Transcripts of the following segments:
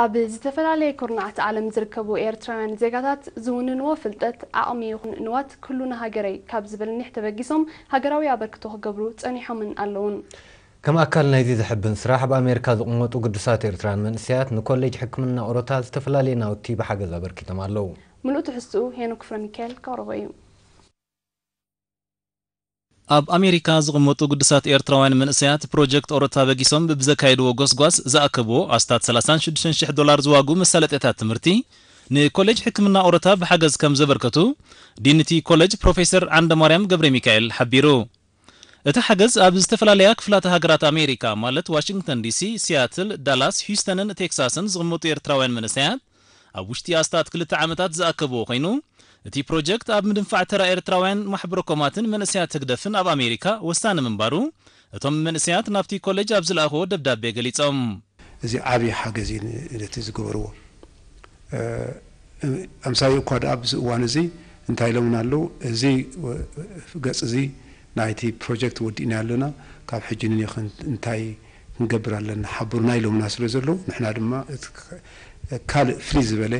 ኣብ ዝተፈላለዩ ኩርናዓት ዓለም ዝርከቡ ኤርትራውያን ዜጋታት ዝውንንዎ ፍልጠት ዓቕሚ ይኹን ንዋት ኩሉና ሃገረይ ካብ ዝብል ኒሕ ተበጊሶም ሃገራዊ ኣበርክቶ ክገብሩ ጸኒሖምን ኣለውን كما أكل نايدي ذحبن صراحة بأمريكا زقمت وقدسات إيرتران من سيات نكولج حكمنا أوروتاز تفلالي ناوتي بحاجة زبركي تمالو ملؤ تحسو هينو كفر ميكال كهربائي ኣብ ኣሜሪካ ዝቕመጡ ቅዱሳት ኤርትራውያን መንእሰያት ፕሮጀክት ኦሮታ በጊሶም ብዘካይድዎ ጎስጓስ ዝኣከብዎ ኣስታት $36,000 ዝዋጉ መሳለጥያታት ትምህርቲ ንኮሌጅ ሕክምና ኦሮታ ብሓገዝ ከም ዘበርከቱ ዲንቲ ኮሌጅ ፕሮፌሰር ዓንደማርያም ገብረ ሚካኤል ሓቢሩ እቲ ሓገዝ ኣብ ዝተፈላለያ ክፍላተ ሃገራት ኣሜሪካ ማለት ዋሽንግተን ዲሲ ሲያትል ዳላስ ሂውስተንን ቴክሳስን ዝቕመጡ ኤርትራውያን መንእሰያት ኣብ ውሽጢ ኣስታት 2 ዓመታት ዝኣከብዎ ኮይኑ እቲ ፕሮጀክት ኣብ ምድንፋዕ ተራ ኤርትራውያን ማሕበረኮማትን መንእሰያት ትግደፍን ኣብ ኣሜሪካ ወሳኒ ምንባሩ እቶም መንእሰያት ናብቲ ኮሌጅ ኣብ ዝለኣኽዎ ደብዳቤ ገሊጾም እዚ ዓብዪ ሓገዝ ነቲ ዝገበርዎ ኣምሳሌ እኳ ደኣ ኣብዚ እዋን እዚ እንታይ ኢሎምና ኣለዉ እዚ ገጽ እዚ ናይቲ ፕሮጀክት ወዲእና ኣለና ካብ ሕጂ ንኒኽ እንታይ ክንገብር ኣለና ሓብሩና ኢሎምና ስለ ዘለዉ ንሕና ድማ ካልእ ፍልይ ዝበለ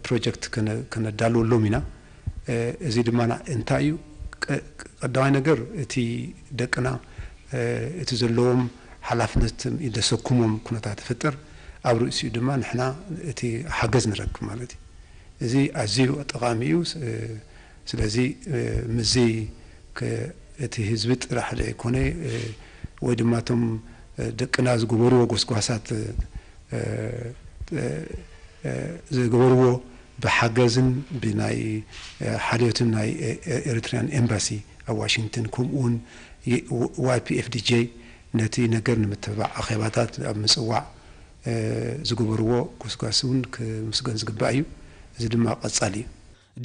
ፕሮጀክት ከነዳልወሎም ኢና እዚ ድማ እንታይ እዩ ቀዳማይ ነገር እቲ ደቅና እቲ ዘለዎም ሓላፍነት ይደሰኩሞም ኩነታት ትፍጠር ኣብ ርእሲኡ ድማ ንሕና እቲ ሓገዝ ንረክብ ማለት እዩ እዚ ኣዝዩ ጠቓሚ እዩ ስለዚ ምዚ እቲ ህዝቢ ጥራሕ ዘይኮነ ወይ ድማ እቶም ደቅና ዝገበርዎ ጎስጓሳት ዝገበርዎ ብሓገዝን ብናይ ሓልዮትን ናይ ኤርትራን ኤምባሲ ኣብ ዋሽንግተን ከምኡውን YPFDJ ነቲ ነገር ንምትብባዕ ኣኼባታት ኣብ ምጽዋዕ ዝገበርዎ ጎስጓስ እውን ክምስገን ዝግባእ እዩ እዚ ድማ ቀጻሊ እዩ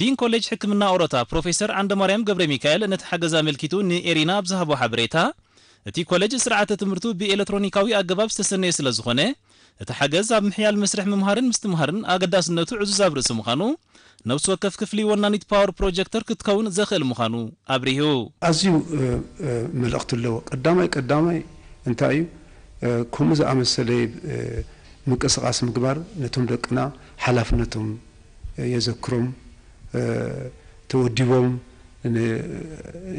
ዲን ኮሌጅ ሕክምና ኦሮታ ፕሮፌሰር ዓንደማርያም ገብረ ሚካኤል ነቲ ሓገዝ ኣመልኪቱ ንኤሪና ኣብ ዝሃቦ ሓበሬታ እቲ ኮሌጅ ስርዓተ ትምህርቱ ብኤሌክትሮኒካዊ ኣገባብ ዝተሰነየ ስለ ዝኾነ እቲ ሓገዝ ኣብ ምሕያል መስርሕ ምምሃርን ምስትምሃርን ኣገዳስነቱ ዕዙዝ ኣብ ርእሲ ምዃኑ ነብሲ ወከፍ ክፍሊ ወናኒት ፓወር ፕሮጀክተር ክትከውን ዘኽእል ምዃኑ ኣብሪሁ ኣዝዩ መልእኽቲ ኣለዎ ቀዳማይ እንታይ እዩ ከምኡ ዝኣመሰለ ምንቅስቓስ ምግባር ነቶም ደቅና ሓላፍነቶም የዘክሮም ተወዲቦም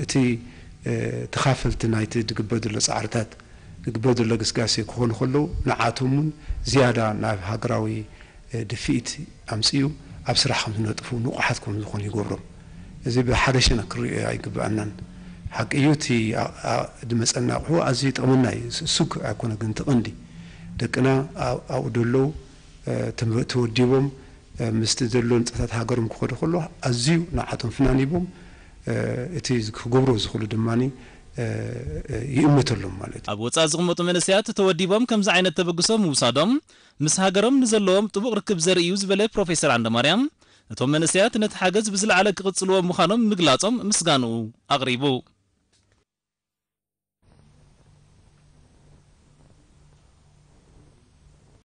እቲ ተኻፈልቲ ናይቲ ዝግበር ዘሎ ፃዕርታት ዝግበር ዘሎ ግስጋሴ ክኾኑ ከለዉ ንዓቶምን ዝያዳ ናብ ሃገራዊ ድፊኢት ኣምፅኡ ኣብ ስራሕ ከም ዝነጥፉ ንቑሓት ከም ዝኾኑ ይገብሮም እዚ ብሓደ ሸነ ክሪኦ ኣይግባአናን ሓቂ እዩ እቲ ድመፀና ኣቑሑ ኣዝዩ ይጠቕመና እዩ ሱግ ኣይኮነ ግን ትቐንዲ ደቅና ኣብኡ ደለዉ ተወዲቦም ምስቲ ዘሎ ንጥፈታት ሃገሮም ክኸዱ ከለዉ ኣዝዩ ንዓቶም ፍናኒቦም እቲ ክገብሮ ዝኽእሉ ድማኒ ይእምተሎም ማለት ኣብ ወፃእ ዝቕመጡ መንእሰያት ተወዲቦም ከምዚ ዓይነት ተበግሶም ምውሳዶም ምስ ሃገሮም ንዘለዎም ጥቡቕ ርክብ ዘርኢ እዩ ዝበለ ፕሮፌሰር ዓንደማርያም እቶም መንእሰያት ነቲ ሓገዝ ብዝለዓለ ክቕጽልዎ ምዃኖም ምግላጾም ምስጋንኡ ኣቕሪቡ